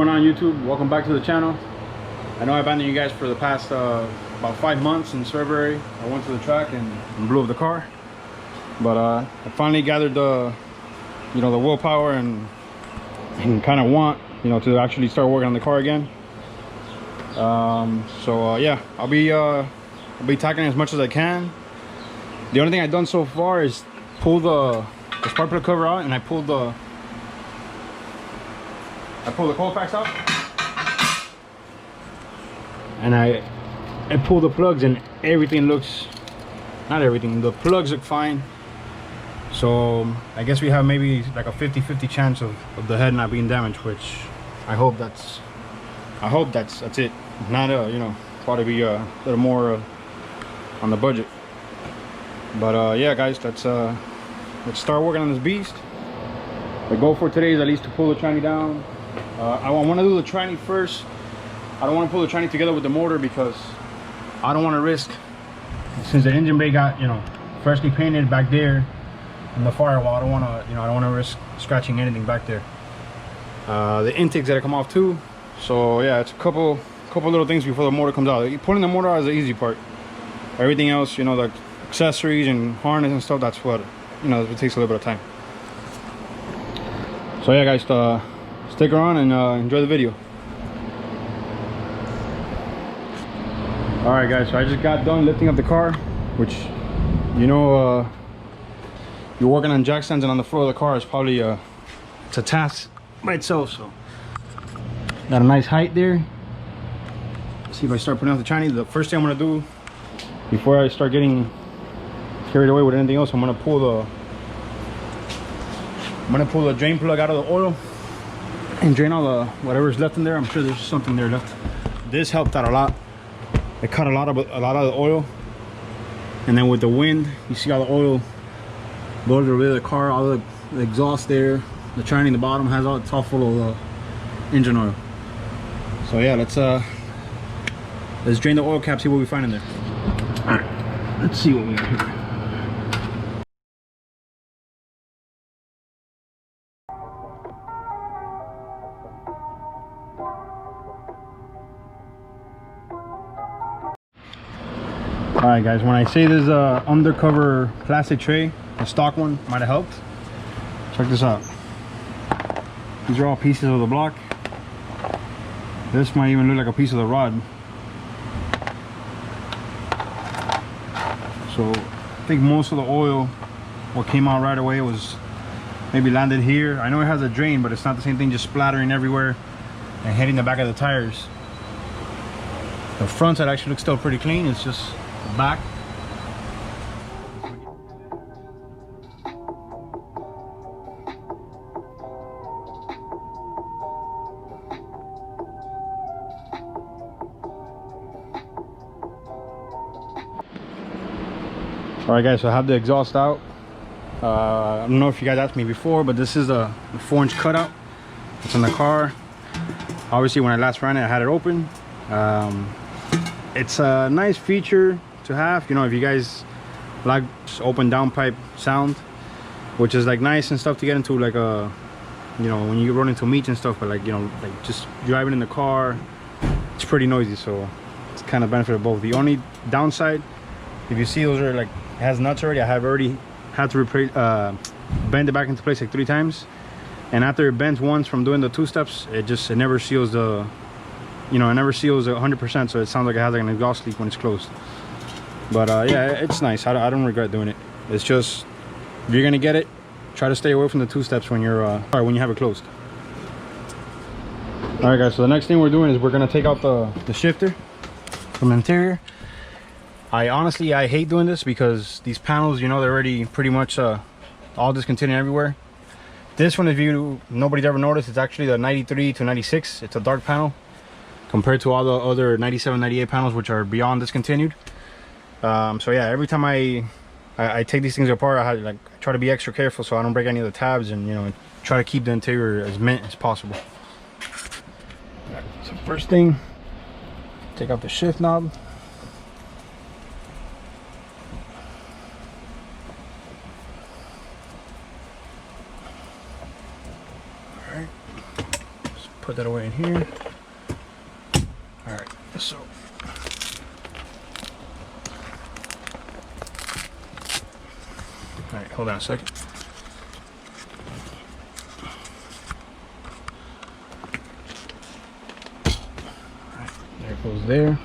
going on, YouTube? Welcome back to the channel. I know I abandoned you guys for the past about 5 months. In February I went to the track and blew up the car, but I finally gathered the the willpower and kind of want to actually start working on the car again. Yeah, I'll be tackling as much as I can. The only thing I've done so far is pull the spark plug cover out, and I pulled the Colfax out, and I pulled the plugs, and everything looks, not everything, the plugs look fine. So I guess we have maybe like a 50-50 chance of the head not being damaged, which I hope that's it. If not, probably be a little more on the budget. But yeah, guys, let's start working on this beast. The goal for today is at least to pull the tranny down. I want to do the tranny first. I don't want to pull the tranny together with the motor because I don't want to risk, since the engine bay got freshly painted back there in the firewall. I don't want to risk scratching anything back there. The intakes that come off too. So yeah, it's a couple little things before the motor comes out. Pulling the motor out is the easy part. Everything else, the accessories and harness and stuff, that's what it takes a little bit of time. So yeah, guys, stick around and enjoy the video. All right, guys, so I just got done lifting up the car, which you're working on jack stands and on the floor of the car is probably it's a task by itself. So got a nice height there. Let's see if I start putting out the tranny. The first thing I'm gonna do before I start getting carried away with anything else, I'm gonna pull the drain plug out of the oil and drain all the whatever's left in there. I'm sure there's something there left. This helped out a lot. It cut a lot of the oil, and then with the wind, you see all the oil blows over the car, all the exhaust there. The tranny in the bottom it's all full of engine oil. So yeah, let's drain the oil cap, see what we find in there. All right, let's see what we got here. All right, guys, when I say there's a undercover plastic tray, the stock one might have helped. Check this out. These are all pieces of the block. This might even look like a piece of the rod. So I think most of the oil, what came out right away, was maybe landed here. I know it has a drain, but it's not the same thing, just splattering everywhere and hitting the back of the tires. The front side actually looks still pretty clean. It's just the back. All right, guys, so I have the exhaust out. I don't know if you guys asked me before, but this is the 4-inch cutout. It's in the car. Obviously, when I last ran it, I had it open. It's a nice feature to have, if you guys like open downpipe sound, which is like nice and stuff to get into, like when you run into meets and stuff. But like just driving in the car, it's pretty noisy, so it's kind of benefit of both. The only downside, if you see, those are like, it has nuts already. I have already had to bend it back into place like 3 times, and after it bends once from doing the 2 steps, it never seals the it never seals 100%, so it sounds like it has like an exhaust leak when it's closed. But yeah, it's nice. I don't regret doing it. It's just, if you're gonna get it, try to stay away from the 2 steps when when you have it closed. All right, guys, so the next thing we're doing is we're gonna take out the shifter from the interior. I hate doing this because these panels, they're already pretty much all discontinued everywhere. This one, if nobody's ever noticed, it's actually the 93 to 96. It's a dark panel compared to all the other 97, 98 panels, which are beyond discontinued. So yeah, every time I take these things apart, I try to be extra careful so I don't break any of the tabs, and try to keep the interior as mint as possible. Right, so first thing, take out the shift knob. put that away in here. All right, so all right, hold on a second. All right, there it goes there.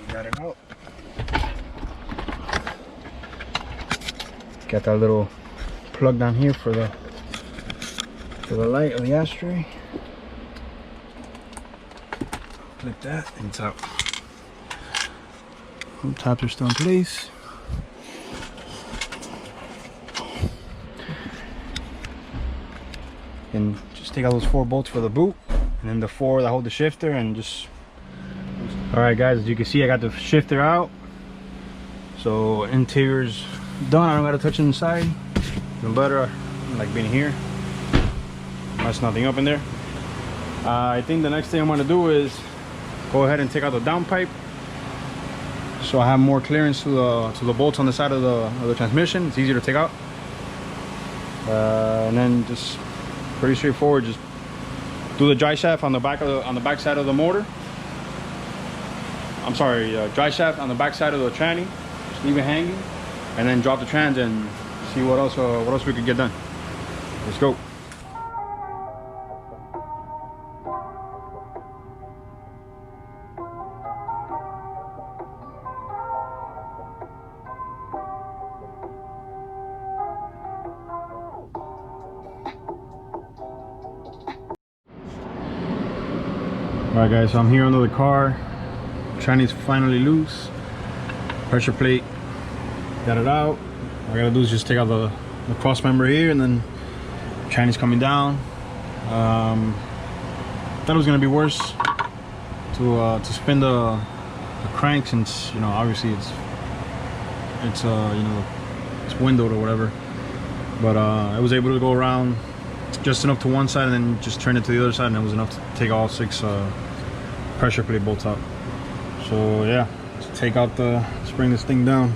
Got it out. Got that little plug down here for the light of the ashtray. Flip that and it's out. Tops are still in place. And just take out those 4 bolts for the boot, and then the 4 that hold the shifter, and just. All right, guys, as you can see, I got the shifter out, so interior's done. I don't gotta touch inside. Even better, like being here, mess nothing up in there. I think the next thing I'm gonna do is go ahead and take out the downpipe, so I have more clearance to the bolts on the side of the transmission. It's easier to take out, and then just pretty straightforward. Just do the dry shaft on the back side of the motor. I'm sorry, dry shaft on the back side of the tranny, just leave it hanging, and then drop the trans and see what else we could get done. Let's go. All right, guys, so I'm here under the car. Tranny's finally loose. Pressure plate, got it out. All I gotta do is just take out the cross member here, and then tranny's coming down. Thought it was gonna be worse to spin the crank, since, you know, obviously it's you know, it's windowed or whatever. But I was able to go around just enough to one side and then just turn it to the other side, and it was enough to take all 6 pressure plate bolts out. So yeah, let's take out let's bring this thing down.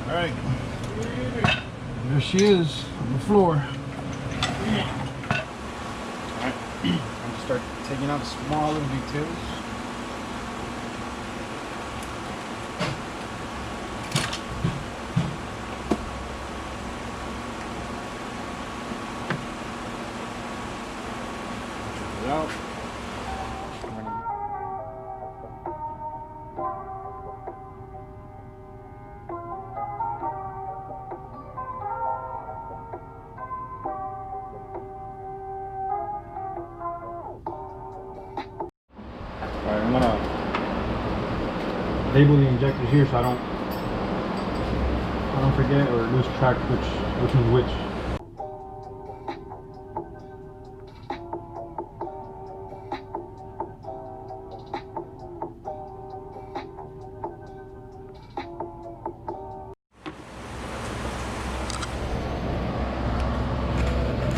Alright, there she is on the floor. Alright, I'm gonna start taking out the small little details. Check it out. Alright, I'm gonna label the injectors here so I don't forget or lose track which one's which.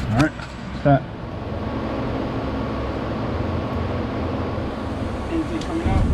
Alright, that's that. Anything coming out?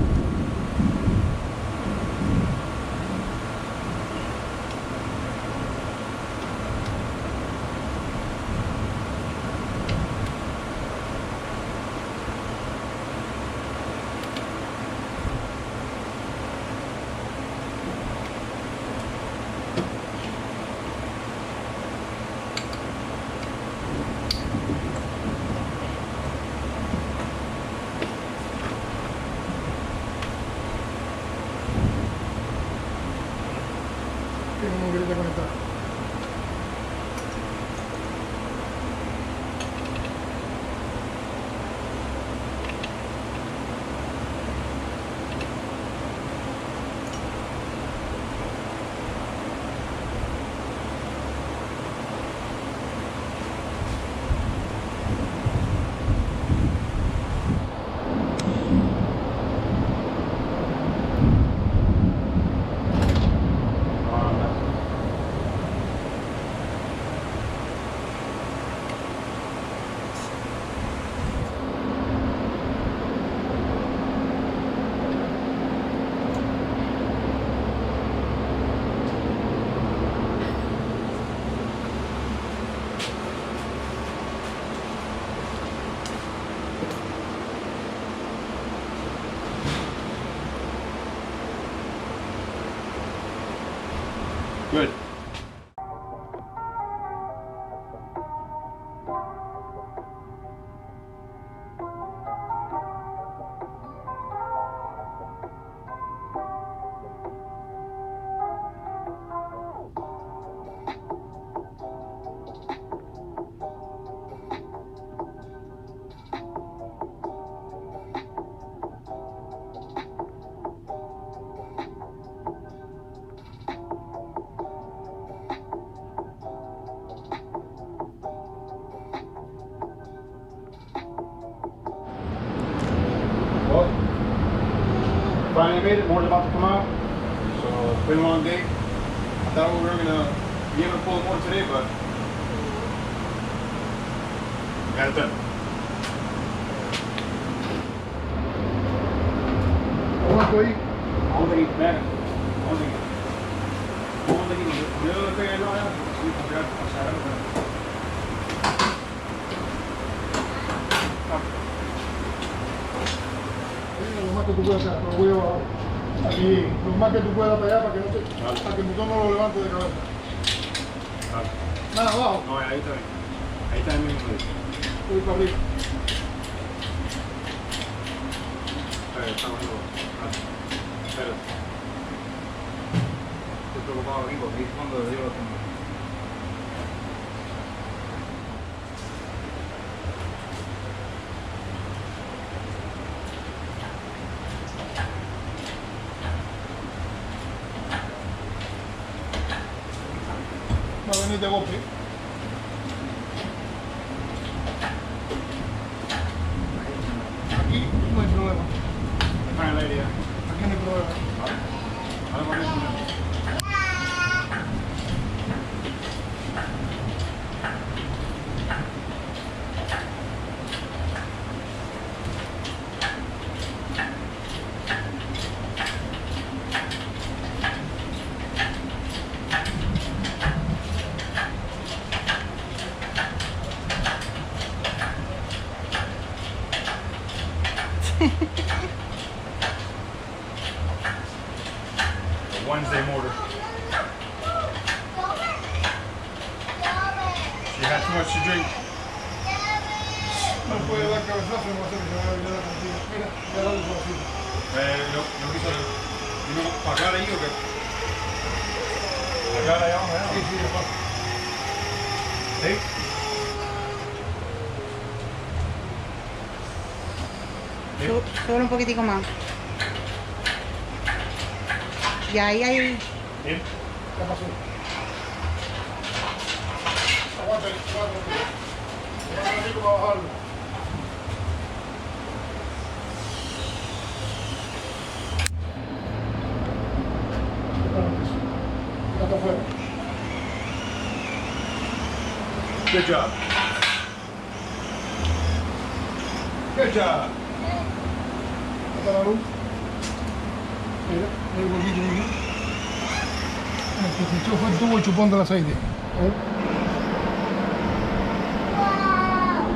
Good. Well, finally made it. Motor's about to come out. So it's been a long day. I thought we were gonna be able to pull the motor today, but we got it done. ¿Cuánto ahí? Vamos a ir, ven. Vamos a ir. Vamos a ir. Yo le pegué yo allá. Sí, porque va a pasar algo. Lo más que tú puedas hacer, lo voy a bajar. Aquí, lo más que tú puedas para allá para que, no te, para que el botón no lo levante de cabeza. Nada, abajo. No, ahí está bien. Ahí está el mismo. Voy para arriba. Está bueno. Espera. Estoy preocupado aquí porque ahí cuando yo lo tengo. Va a venir de golpe. Aquí no hay problema. Está en la idea. Aquí no hay problema. Ahora por eso. Wednesday motor. She had too much to drink. No puede dar cabezazo, no va a hacer que se vaya a olvidar la cantina. Mira, ya dale suavecito. Lo quiso pagar ahí o qué? Pagar allá abajo. Sí, sí, de paso. ¿Sí? Sube un poquitico más. Y ahí hay... Bien. ¿Qué pasó? Aguanta ahí, aguanta. Un ratito para bajarlo. Ya está afuera. Good job. Good job. Está la luz. Mira, el huequito ahí. El que se echó fue el tubo y chupón del aceite. Ven,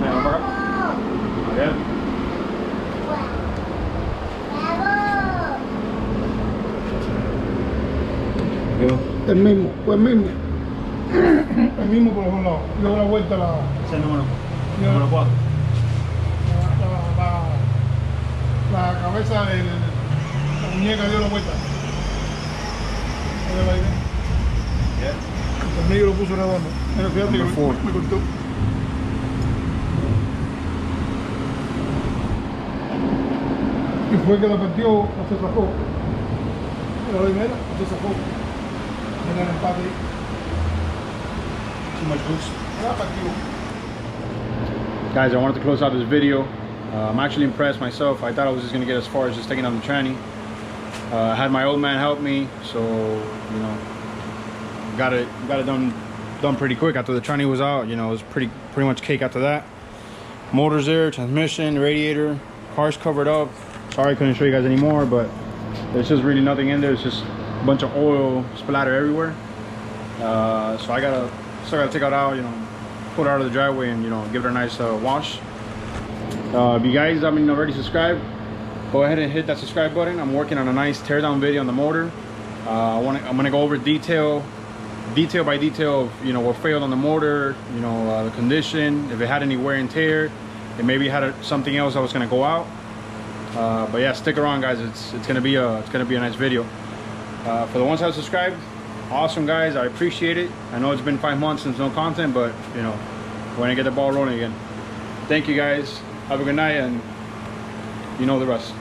vamos para acá. A ver. El mismo, fue el mismo. El mismo por los dos lados. Y luego la vuelta la Ese es el número 4. la cabeza de la muñeca dio la vuelta. Mira la idea. El negro lo puso redondo. Mira, fíjate que Number four. me cortó. Y fue que la partió, no se zafó. Mira la idea, no se zafó. Mira el empate ahí. Too much boost. Mira la partió. Guys, I wanted to close out this video. I'm actually impressed myself. I thought I was just going to get as far as just taking on the tranny. I had my old man help me, so you know, got it done pretty quick after the tranny was out. You know, it was pretty much cake after that. Motor's there, transmission, radiator, car's covered up. Sorry I couldn't show you guys anymore, but there's just really nothing in there. It's just a bunch of oil splatter everywhere. So still gotta take it out, you know, pull it out of the driveway and, you know, give it a nice wash. If you guys haven't already subscribed, go ahead and hit that subscribe button. I'm working on a nice teardown video on the motor. I'm gonna go over detail detail by detail of, you know, what failed on the motor, you know, the condition, if it had any wear and tear, and maybe had something else that was gonna go out. But yeah, stick around, guys. It's gonna be a nice video. For the ones that subscribed, awesome, guys. I appreciate it. I know it's been 5 months since no content, but you know, we're gonna get the ball rolling again. Thank you, guys. Have a good night, and you know the rest.